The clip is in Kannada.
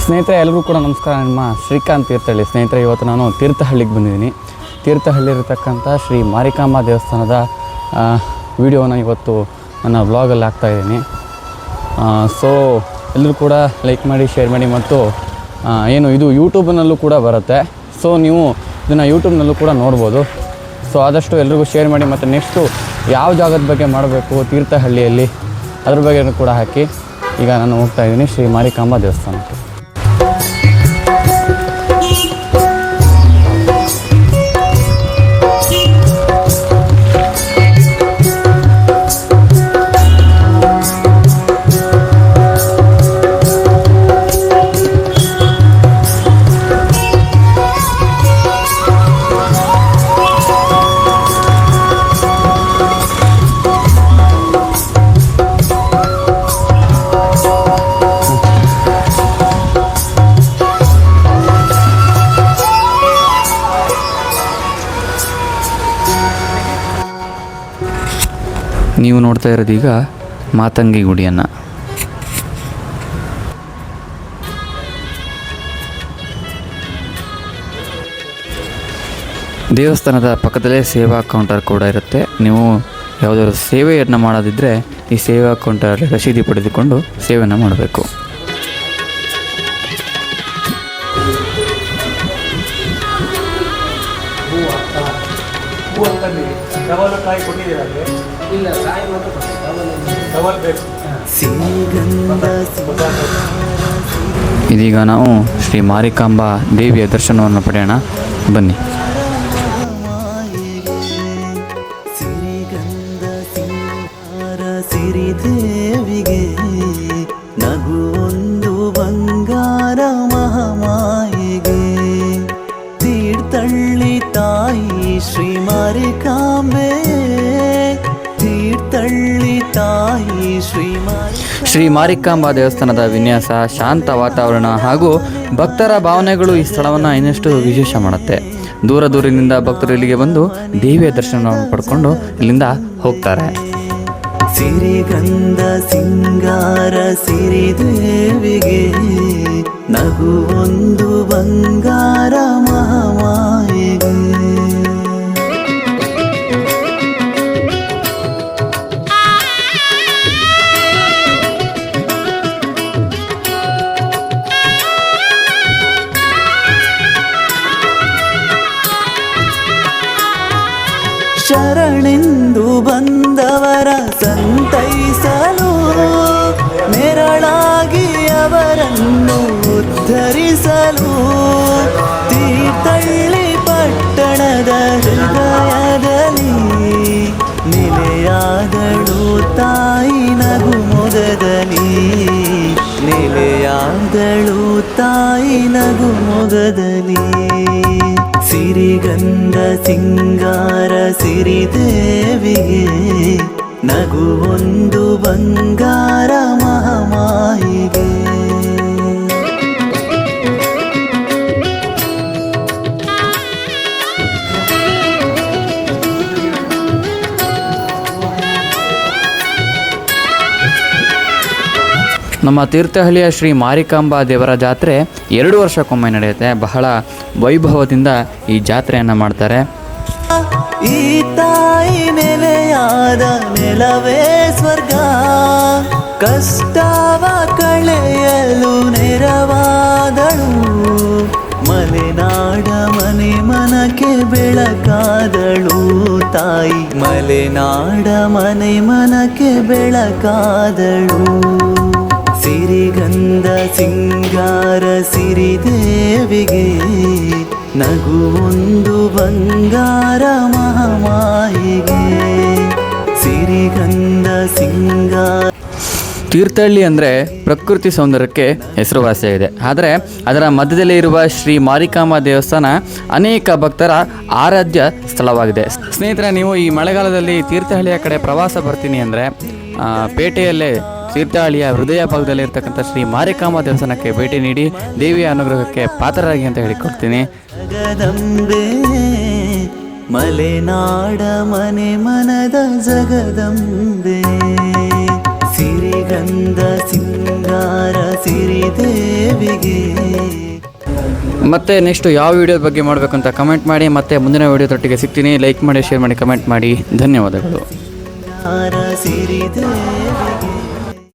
ಸ್ನೇಹಿತರೆ ಎಲ್ಲರಿಗೂ ಕೂಡ ನಮಸ್ಕಾರ. ನಿಮ್ಮ ಶ್ರೀಕಾಂತ್ ತೀರ್ಥಹಳ್ಳಿ. ಸ್ನೇಹಿತರೆ ಇವತ್ತು ನಾನು ತೀರ್ಥಹಳ್ಳಿಗೆ ಬಂದಿದ್ದೀನಿ. ತೀರ್ಥಹಳ್ಳಿರತಕ್ಕಂಥ ಶ್ರೀ ಮಾರಿಕಾಂಬಾ ದೇವಸ್ಥಾನದ ವಿಡಿಯೋನ ಇವತ್ತು ನನ್ನ ವ್ಲಾಗಲ್ಲಿ ಹಾಕ್ತಾಯಿದ್ದೀನಿ. ಸೊ ಎಲ್ಲರೂ ಕೂಡ ಲೈಕ್ ಮಾಡಿ, ಶೇರ್ ಮಾಡಿ ಮತ್ತು ಇದು ಯೂಟ್ಯೂಬ್ನಲ್ಲೂ ಕೂಡ ಬರುತ್ತೆ. ಸೊ ನೀವು ಇದನ್ನು ಯೂಟ್ಯೂಬ್ನಲ್ಲೂ ಕೂಡ ನೋಡ್ಬೋದು. ಸೊ ಆದಷ್ಟು ಎಲ್ರಿಗೂ ಶೇರ್ ಮಾಡಿ ಮತ್ತು ನೆಕ್ಸ್ಟು ಯಾವ ಜಾಗದ ಬಗ್ಗೆ ಮಾಡಬೇಕು ತೀರ್ಥಹಳ್ಳಿಯಲ್ಲಿ ಅದ್ರ ಬಗ್ಗೆ ಕೂಡ ಹಾಕಿ. ಈಗ ನಾನು ಹೋಗ್ತಾಯಿದ್ದೀನಿ ಶ್ರೀ ಮಾರಿಕಾಂಬಾ ದೇವಸ್ಥಾನಕ್ಕೆ. ನೀವು ನೋಡ್ತಾ ಇರೋದೀಗ ಮಾತಂಗಿ ಗುಡಿಯನ್ನು. ದೇವಸ್ಥಾನದ ಪಕ್ಕದಲ್ಲೇ ಸೇವಾ ಕೌಂಟರ್ ಕೂಡ ಇರುತ್ತೆ. ನೀವು ಯಾವುದಾದ್ರು ಸೇವೆಯನ್ನು ಮಾಡೋದಿದ್ದರೆ ಈ ಸೇವಾ ಕೌಂಟರಲ್ಲಿ ರಸೀದಿ ಪಡೆದುಕೊಂಡು ಸೇವೆಯನ್ನು ಮಾಡಬೇಕು. ಇದೀಗ ನಾವು ಶ್ರೀ ಮಾರಿಕಾಂಬಾ ದೇವಿಯ ದರ್ಶನವನ್ನು ಪಡೆಯೋಣ, ಬನ್ನಿ. ಸಿರಿದೇವಿಗೆ ನಗುವೊಂದು ಬಂಗಾರ ಮಹಾಮಾಯಿಗೆ ತೀರ್ಥಹಳ್ಳಿ ತಾಯಿ ಶ್ರೀ ಮಾರಿಕಾಂಬೆ, ತೀರ್ಥಹಳ್ಳಿ ತಾಯಿ ಶ್ರೀ ಮಾರಿಕಾಂಬಾ ದೇವಸ್ಥಾನದ ವಿನ್ಯಾಸ, ಶಾಂತ ವಾತಾವರಣ ಹಾಗೂ ಭಕ್ತರ ಭಾವನೆಗಳು ಈ ಸ್ಥಳವನ್ನು ಇನ್ನಷ್ಟು ವಿಶೇಷ ಮಾಡುತ್ತೆ. ದೂರದಿಂದ ಭಕ್ತರು ಇಲ್ಲಿಗೆ ಬಂದು ದೇವಿಯ ದರ್ಶನವನ್ನು ಪಡ್ಕೊಂಡು ಇಲ್ಲಿಂದ ಹೋಗ್ತಾರೆ. ಸಿರಿಗಂಧ ಸಿಂಗಾರ ಸಿರಿದೇವಿಗೆ ನಗುವೊಂದು ಬಂಗಾರ ಮಹಾಮಾಯಿಗೆ. ಶರಣೆಂದು ಬಂದವರ ಸಂತೈಸಲು, ನೆರಳಾಗಿ ಅವರನ್ನು ಉದ್ಧರಿಸಲು ತೀರ್ಥಹಳ್ಳಿ ಪಟ್ಟಣದ ಹೃದಯದಲ್ಲಿ ನೆಲೆಯಾದಳು ತಾಯಿ ನಗುಮೊಗದಲ್ಲಿ, ನೆಲೆಯಾದಳು ತಾಯಿ ನಗುಮೊಗದಲ್ಲಿ. ಸಿರಿಗಂಧ ಸಿಂಗಾರ ಸಿರಿದೇವಿಗೆ ನಗುವೊಂದು ಬಂಗಾರ ಮಹಾಮಾಯಿಗೆ. ನಮ್ಮ ತೀರ್ಥಹಳ್ಳಿಯ ಶ್ರೀ ಮಾರಿಕಾಂಬಾ ದೇವರ ಜಾತ್ರೆ 2 ವರ್ಷಕ್ಕೊಮ್ಮೆ ನಡೆಯುತ್ತೆ. ಬಹಳ ವೈಭವದಿಂದ ಈ ಜಾತ್ರೆಯನ್ನು ಮಾಡ್ತಾರೆ. ಈ ತಾಯಿ ನೆಲೆಯಾದ ನೆಲವೇ ಸ್ವರ್ಗ, ಕಷ್ಟವ ಕಳೆಯಲು ನೆರವಾದಳು, ಮಲೆನಾಡ ಮನೆ ಮನಕ್ಕೆ ಬೆಳಕಾದಳು ತಾಯಿ, ಮಲೆನಾಡ ಮನೆ ಮನಕ್ಕೆ ಬೆಳಕಾದಳು. ಸಿರಿಗಂಧ ಸಿಂಗಾರ ಸಿರಿದೇವಿಗೆ ನಗುವೊಂದು ಬಂಗಾರ ಮಹಾಮಾಯಿಗೆ. ಸಿರಿಗಂಧ ಸಿಂಗಾರ. ತೀರ್ಥಹಳ್ಳಿ ಅಂದರೆ ಪ್ರಕೃತಿ ಸೌಂದರ್ಯಕ್ಕೆ ಹೆಸರುವಾಸಿಯಾಗಿದೆ. ಆದರೆ ಅದರ ಮಧ್ಯದಲ್ಲಿ ಇರುವ ಶ್ರೀ ಮಾರಿಕಾಂಬಾ ದೇವಸ್ಥಾನ ಅನೇಕ ಭಕ್ತರ ಆರಾಧ್ಯ ಸ್ಥಳವಾಗಿದೆ. ಸ್ನೇಹಿತರೆ, ನೀವು ಈ ಮಳೆಗಾಲದಲ್ಲಿ ತೀರ್ಥಹಳ್ಳಿಯ ಕಡೆ ಪ್ರವಾಸ ಬರ್ತೀನಿ ಅಂದರೆ ಪೇಟೆಯಲ್ಲೇ ತೀರ್ಥಹಳ್ಳಿಯ ಹೃದಯ ಭಾಗದಲ್ಲಿ ಇರ್ತಕ್ಕಂಥ ಶ್ರೀ ಮಾರಿಕಾಂಬಾ ದೇವಸ್ಥಾನಕ್ಕೆ ಭೇಟಿ ನೀಡಿ ದೇವಿಯ ಅನುಗ್ರಹಕ್ಕೆ ಪಾತ್ರರಾಗಿ ಅಂತ ಹೇಳಿಕೊಡ್ತೀನಿ. ಜಗದಂಬೆ ಮಲೆನಾಡ ಮನೆ ಮನದ ಜಗದಂಬೆ, ಸಿರಿ ಶ್ರೀಗಂಧ ಸಿಂಗಾರ ಸಿರಿದೇವಿಗೆ. ಮತ್ತೆ ನೆಕ್ಸ್ಟ್ ಯಾವ ವಿಡಿಯೋ ಬಗ್ಗೆ ಮಾಡಬೇಕಂತ ಕಮೆಂಟ್ ಮಾಡಿ. ಮತ್ತೆ ಮುಂದಿನ ವಿಡಿಯೋದೊಟ್ಟಿಗೆ ಸಿಗ್ತೀನಿ. ಲೈಕ್ ಮಾಡಿ, ಶೇರ್ ಮಾಡಿ, ಕಮೆಂಟ್ ಮಾಡಿ. ಧನ್ಯವಾದಗಳು. ಸಿರಿದೇವಿಗೆ